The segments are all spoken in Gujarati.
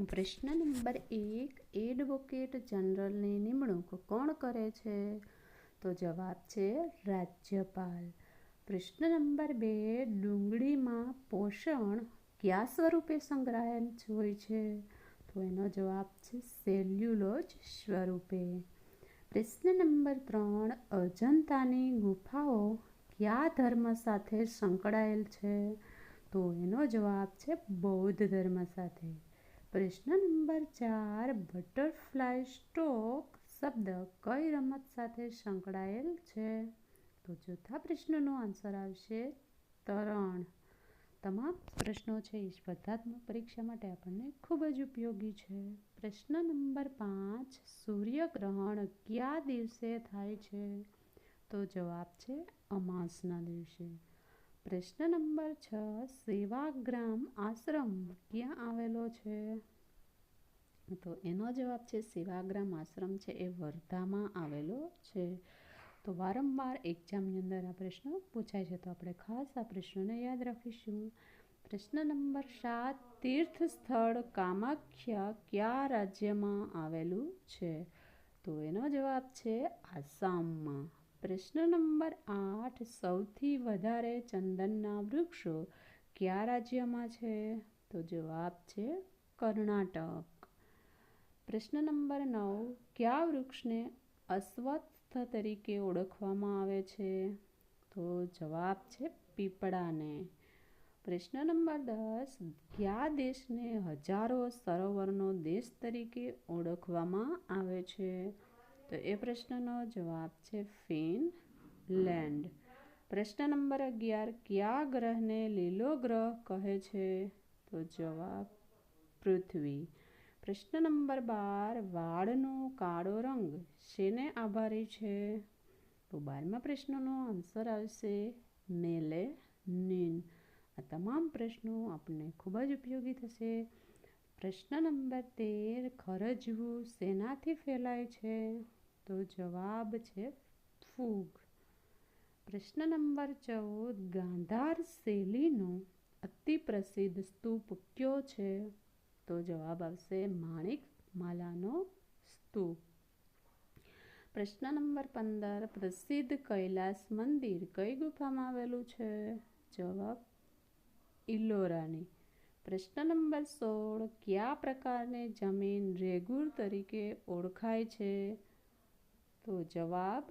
પ્રશ્ન નંબર 1, એડવોકેટ જનરલની નિમણૂક કોણ કરે છે? તો જવાબ છે રાજ્યપાલ. પ્રશ્ન નંબર 2, ડુંગળીમાં પોષણ કયા સ્વરૂપે સંગ્રહાયેલ હોય છે? તો એનો જવાબ છે સેલ્યુલોજ સ્વરૂપે. પ્રશ્ન નંબર 3, અજંતાની ગુફાઓ કયા ધર્મ સાથે સંકળાયેલ છે? તો એનો જવાબ છે બૌદ્ધ ધર્મ સાથે. પ્રશ્ન નંબર 4, બટરફ્લાય સ્ટ્રોક શબ્દ કઈ રમત સાથે સંકળાયેલ છે? તો ચોથા પ્રશ્નનો આન્સર આવશે તરણ. તમામ પ્રશ્નો છે એ સ્પર્ધાત્મક પરીક્ષા માટે આપણને ખૂબ જ ઉપયોગી છે. પ્રશ્ન નંબર 5, સૂર્યગ્રહણ કયા દિવસે થાય છે? તો જવાબ છે અમાસના દિવસે. પ્રશ્ન નંબર 6, સેવાગ્રામ આશ્રમ ક્યાં આવેલો છે? તો એનો જવાબ છે સેવાગ્રામ આશ્રમ છે એ વર્ધામાં આવેલો છે. તો વારંવાર એક્ઝામની અંદર આ પ્રશ્નો પૂછાય છે, તો આપણે ખાસ આ પ્રશ્નોને યાદ રાખીશું. પ્રશ્ન નંબર 7, તીર્થ સ્થળ કામાખ્યા કયા રાજ્યમાં આવેલું છે? તો એનો જવાબ છે આસામમાં. પ્રશ્ન નંબર 8, સૌથી વધારે ચંદનના વૃક્ષો કયા રાજ્યમાં છે? તો જવાબ છે કર્ણાટક. પ્રશ્ન નંબર 9, કયા વૃક્ષને અશ્વત્થ તરીકે ઓળખવામાં આવે છે? તો જવાબ છે પીપળાને. પ્રશ્ન નંબર 10, કયા દેશને હજારો સરોવરનો દેશ તરીકે ઓળખવામાં આવે છે? તો એ પ્રશ્નનો જવાબ છે ફિનલેન્ડ. પ્રશ્ન નંબર 11, કયા ગ્રહને લીલો ગ્રહ કહે છે? તો જવાબ પૃથ્વી. પ્રશ્ન નંબર 12, વાળનો કાળો રંગ શેને આભારી છે? તો 12મા પ્રશ્નનો આન્સર આવશે મેલેનિન. આ તમામ પ્રશ્નો આપણને ખૂબ જ ઉપયોગી થશે. પ્રશ્ન નંબર 13, ખરજવું શેનાથી ફેલાય છે? તો જવાબ છે ફૂગ. પ્રશ્ન નંબર 14, ગાંધાર શૈલીનો અતિ પ્રસિદ્ધ સ્તૂપ કયો છે? તો જવાબ આવશે માણિકમાલાનો સ્તૂપ. પ્રશ્ન નંબર 15, પ્રસિદ્ધ કૈલાસ મંદિર કઈ ગુફામાં આવેલું છે? જવાબ ઇલોરાની. પ્રશ્ન નંબર 16, કયા પ્રકારની જમીન રેગુર તરીકે ઓળખાય છે? તો જવાબ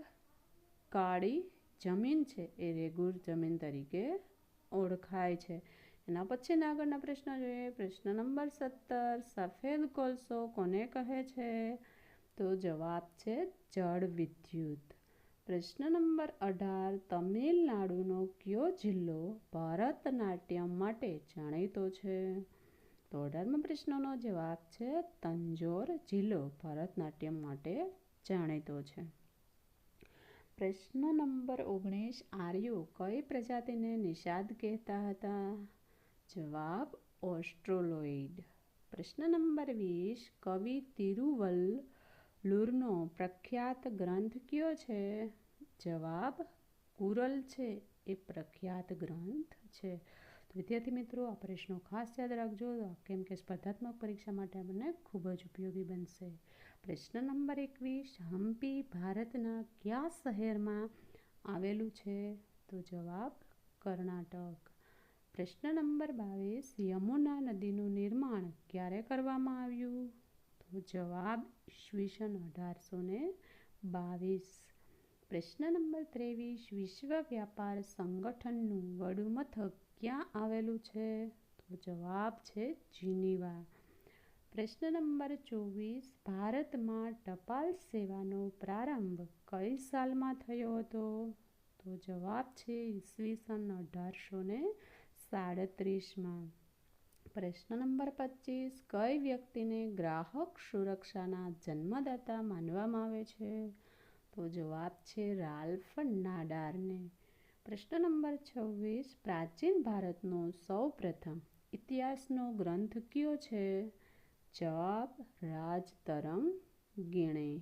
કાળી જમીન છે એ રેગુર જમીન તરીકે ઓળખાય છે. એના પછીના આગળના પ્રશ્નો જોઈએ. પ્રશ્ન નંબર 17, સફેદ કોલસો કોને કહે છે? તો જવાબ છે જળ વિદ્યુત. પ્રશ્ન નંબર 18, તમિલનાડુનો કયો જિલ્લો ભરતનાટ્યમ માટે જાણીતો છે? તો 18મા પ્રશ્નનો જવાબ છે તંજોર જિલ્લો ભરતનાટ્યમ માટે જાણીતો છે. પ્રશ્ન નંબર 19, આર્યો કઈ પ્રજાતિને નિષાદ કહેતા હતા? જવાબ ઓસ્ટ્રોલોઇડ. પ્રશ્ન નંબર 20, કવિ તિરુવલ્લુરનો પ્રખ્યાત ગ્રંથ કયો છે? જવાબ કુરલ છે એ પ્રખ્યાત ગ્રંથ છે. તો વિદ્યાર્થી મિત્રો, આ પ્રશ્નો ખાસ યાદ રાખજો, કેમ કે સ્પર્ધાત્મક પરીક્ષા માટે આપણને ખૂબ જ ઉપયોગી બનશે. પ્રશ્ન નંબર 21, હમ્પી ભારતના કયા શહેરમાં આવેલું છે? તો જવાબ કર્ણાટક. પ્રશ્ન નંબર 22, યમુના નદીનું નિર્માણ ક્યારે કરવામાં આવ્યું? તો જવાબ ઈસવીસન 1822. પ્રશ્ન નંબર 23, વિશ્વ વ્યાપાર સંગઠનનું વડું મથક ક્યાં આવેલું છે? તો જવાબ છે જીનીવા. પ્રશ્ન નંબર 24, ભારતમાં ટપાલ સેવાનો પ્રારંભ કઈ સાલમાં થયો હતો? તો જવાબ છે ઈસવીસન 1837માં. પ્રશ્ન નંબર 25, કઈ વ્યક્તિને ગ્રાહક સુરક્ષાના જન્મદાતા માનવામાં આવે છે? તો જવાબ છે રાલ્ફ નાડારને. પ્રશ્ન નંબર 26, પ્રાચીન ભારતનો સૌપ્રથમ ઇતિહાસનો ગ્રંથ કયો છે? જવાબ રાજતરંગિણી.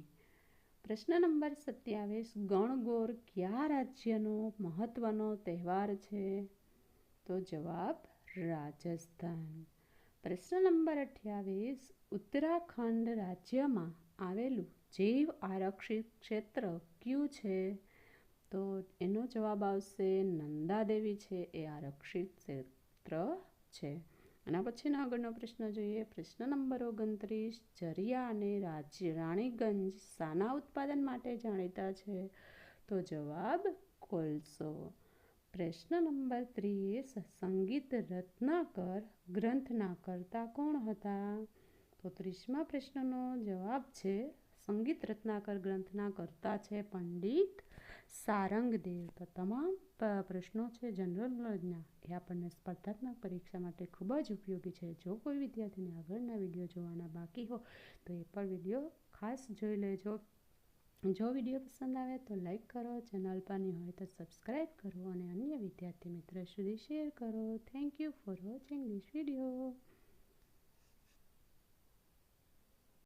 પ્રશ્ન નંબર 27, ગણગોર કયા રાજ્યનો મહત્વનો તહેવાર છે? તો જવાબ રાજસ્થાન. પ્રશ્ન નંબર 28, ઉત્તરાખંડ રાજ્યમાં આવેલું જૈવ આરક્ષિત ક્ષેત્ર કયું છે? તો એનો જવાબ આવશે નંદાદેવી છે એ આરક્ષિત ક્ષેત્ર છે. આના પછીનો આગળનો પ્રશ્ન જોઈએ. પ્રશ્ન નંબર 29, ઝરિયા અને રાણીગંજ શાના ઉત્પાદન માટે જાણીતા છે? તો જવાબ કોલસો. પ્રશ્ન નંબર 30, સંગીત રત્નાકર ગ્રંથના કર્તા કોણ હતા? તો 30મા પ્રશ્નનો જવાબ છે સંગીત રત્નાકર ગ્રંથના કર્તા છે પંડિત સારંગદેવ. તો તમામ પ્રશ્નો છે જનરલ નોલેજના એ આપણને સ્પર્ધાત્મક પરીક્ષા માટે ખૂબ જ ઉપયોગી છે. જો કોઈ વિદ્યાર્થીને આગળના વિડીયો જોવાના બાકી હો તો એ પણ વિડીયો ખાસ જોઈ લેજો. જો વિડીયો પસંદ આવે તો લાઈક કરો, ચેનલ પર નહીં હોય તો સબસ્ક્રાઈબ કરો અને અન્ય વિદ્યાર્થી મિત્રો સુધી શેર કરો. Thank you for watching this video.